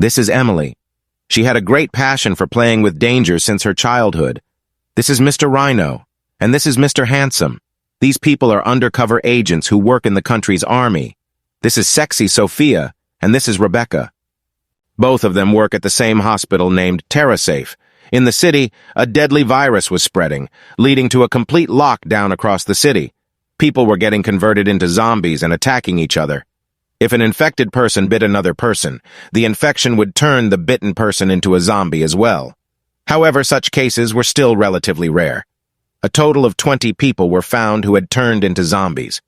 This is Emily. She had a great passion for playing with danger since her childhood. This is Mr. Rhino, and this is Mr. Handsome. These people are undercover agents who work in the country's army. This is sexy Sophia, and this is Rebecca. Both of them work at the same hospital named TerraSafe. In the city, a deadly virus was spreading, leading to a complete lockdown across the city. People were getting converted into zombies and attacking each other. If an infected person bit another person, the infection would turn the bitten person into a zombie as well. However, such cases were still relatively rare. A total of 20 people were found who had turned into zombies.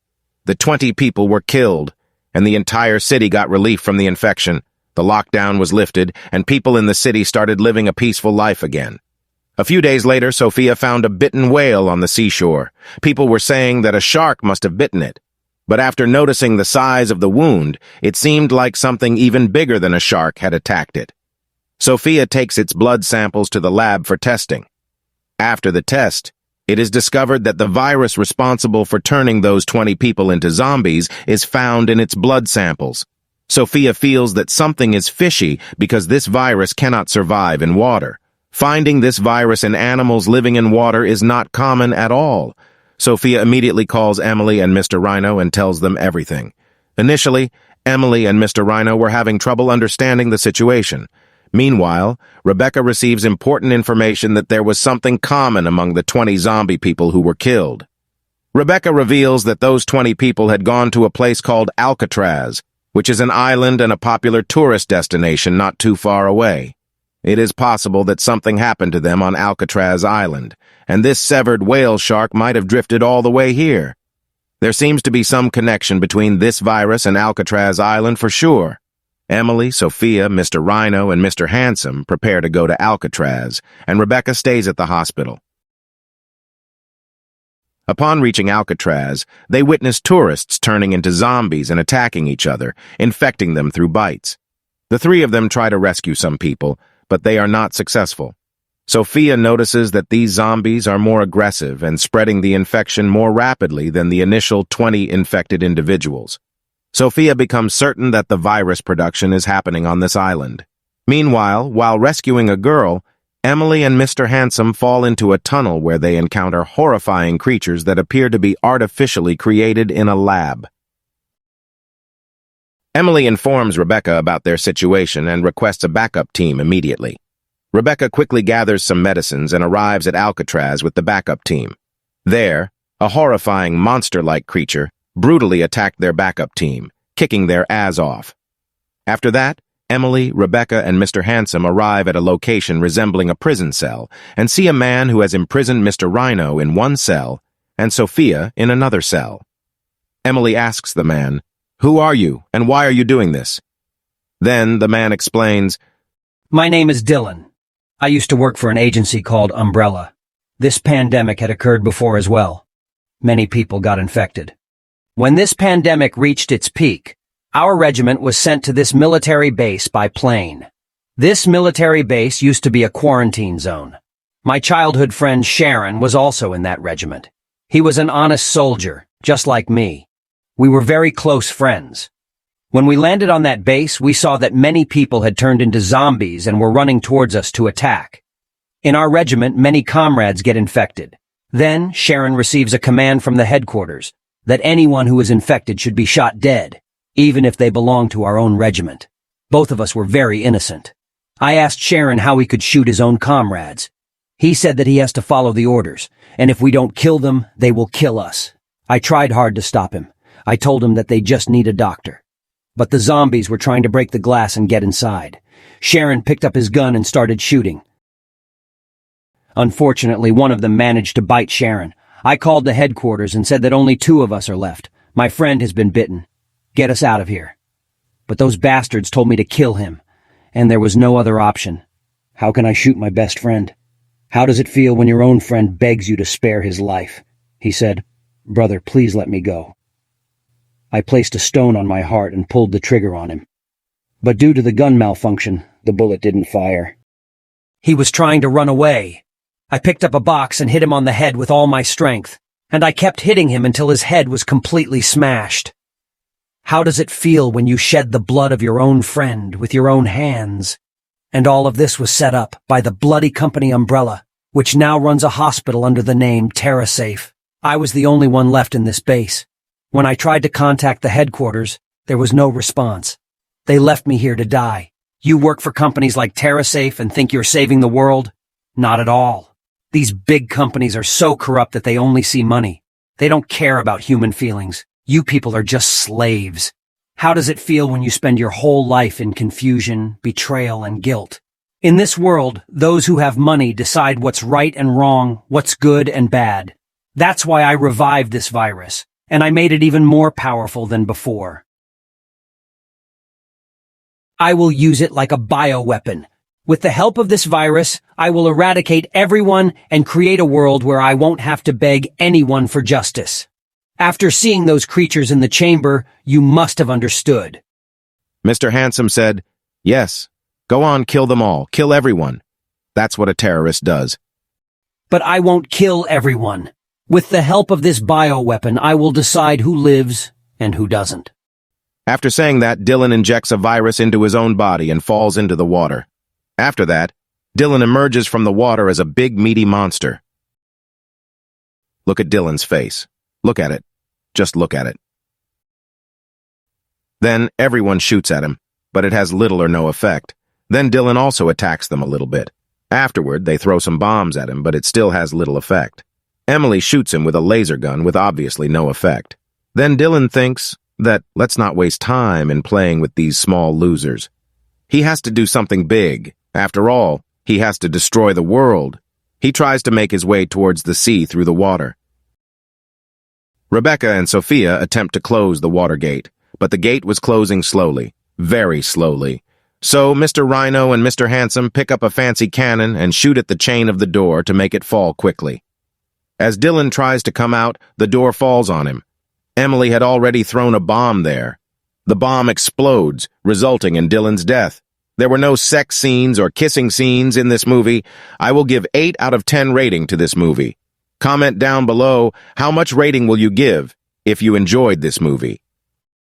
The 20 people were killed, and the entire city got relief from the infection. The lockdown was lifted, and people in the city started living a peaceful life again. A few days later, Sophia found a bitten whale on the seashore. People were saying that a shark must have bitten it. But after noticing the size of the wound, it seemed like something even bigger than a shark had attacked it. Sophia takes its blood samples to the lab for testing. After the test, it is discovered that the virus responsible for turning those 20 people into zombies is found in its blood samples. Sophia feels that something is fishy because this virus cannot survive in water. Finding this virus in animals living in water is not common at all. Sophia immediately calls Emily and Mr. Rhino and tells them everything. Initially, Emily and Mr. Rhino were having trouble understanding the situation. Meanwhile, Rebecca receives important information that there was something common among the 20 zombie people who were killed. Rebecca reveals that those 20 people had gone to a place called Alcatraz, which is an island and a popular tourist destination not too far away. It is possible that something happened to them on Alcatraz Island, and this severed whale shark might have drifted all the way here. There seems to be some connection between this virus and Alcatraz Island for sure. Emily, Sophia, Mr. Rhino, and Mr. Handsome prepare to go to Alcatraz, and Rebecca stays at the hospital. Upon reaching Alcatraz, they witness tourists turning into zombies and attacking each other, infecting them through bites. The three of them try to rescue some people, but they are not successful. Sophia notices that these zombies are more aggressive and spreading the infection more rapidly than the initial 20 infected individuals. Sophia becomes certain that the virus production is happening on this island. Meanwhile, while rescuing a girl, Emily and Mr. Handsome fall into a tunnel where they encounter horrifying creatures that appear to be artificially created in a lab. Emily informs Rebecca about their situation and requests a backup team immediately. Rebecca quickly gathers some medicines and arrives at Alcatraz with the backup team. There, a horrifying monster-like creature brutally attacked their backup team, kicking their ass off. After that, Emily, Rebecca, and Mr. Handsome arrive at a location resembling a prison cell and see a man who has imprisoned Mr. Rhino in one cell and Sophia in another cell. Emily asks the man, "Who are you, and why are you doing this?" Then the man explains, "My name is Dylan. I used to work for an agency called Umbrella. This pandemic had occurred before as well. Many people got infected. When this pandemic reached its peak, our regiment was sent to this military base by plane. This military base used to be a quarantine zone. My childhood friend Sharon was also in that regiment. He was an honest soldier, just like me. We were very close friends. When we landed on that base, we saw that many people had turned into zombies and were running towards us to attack. In our regiment, many comrades get infected. Then, Sharon receives a command from the headquarters that anyone who is infected should be shot dead, even if they belong to our own regiment. Both of us were very innocent. I asked Sharon how he could shoot his own comrades. He said that he has to follow the orders, and if we don't kill them, they will kill us. I tried hard to stop him. I told him that they just need a doctor. But the zombies were trying to break the glass and get inside. Sharon picked up his gun and started shooting. Unfortunately, one of them managed to bite Sharon. I called the headquarters and said that only 2 of us are left. My friend has been bitten. Get us out of here. But those bastards told me to kill him, and there was no other option. How can I shoot my best friend? How does it feel when your own friend begs you to spare his life? He said, "Brother, please let me go." I placed a stone on my heart and pulled the trigger on him. But due to the gun malfunction, the bullet didn't fire. He was trying to run away. I picked up a box and hit him on the head with all my strength, and I kept hitting him until his head was completely smashed. How does it feel when you shed the blood of your own friend with your own hands? And all of this was set up by the bloody company Umbrella, which now runs a hospital under the name TerraSafe. I was the only one left in this base. When I tried to contact the headquarters, there was no response. They left me here to die. You work for companies like TerraSafe and think you're saving the world? Not at all. These big companies are so corrupt that they only see money. They don't care about human feelings. You people are just slaves. How does it feel when you spend your whole life in confusion, betrayal, and guilt? In this world, those who have money decide what's right and wrong, what's good and bad. That's why I revived this virus, and I made it even more powerful than before. I will use it like a bioweapon. With the help of this virus, I will eradicate everyone and create a world where I won't have to beg anyone for justice. After seeing those creatures in the chamber, you must have understood. Mr. Handsome said, "Yes, go on, kill them all, kill everyone. That's what a terrorist does." But I won't kill everyone. With the help of this bioweapon, I will decide who lives and who doesn't. After saying that, Dylan injects a virus into his own body and falls into the water. After that, Dylan emerges from the water as a big, meaty monster. Look at Dylan's face. Look at it. Just look at it. Then everyone shoots at him, but it has little or no effect. Then Dylan also attacks them a little bit. Afterward, they throw some bombs at him, but it still has little effect. Emily shoots him with a laser gun with obviously no effect. Then Dylan thinks that let's not waste time in playing with these small losers. He has to do something big. After all, he has to destroy the world. He tries to make his way towards the sea through the water. Rebecca and Sophia attempt to close the water gate, but the gate was closing slowly, very slowly. So Mr. Rhino and Mr. Handsome pick up a fancy cannon and shoot at the chain of the door to make it fall quickly. As Dylan tries to come out, the door falls on him. Emily had already thrown a bomb there. The bomb explodes, resulting in Dylan's death. There were no sex scenes or kissing scenes in this movie. I will give 8 out of 10 rating to this movie. Comment down below, how much rating will you give if you enjoyed this movie?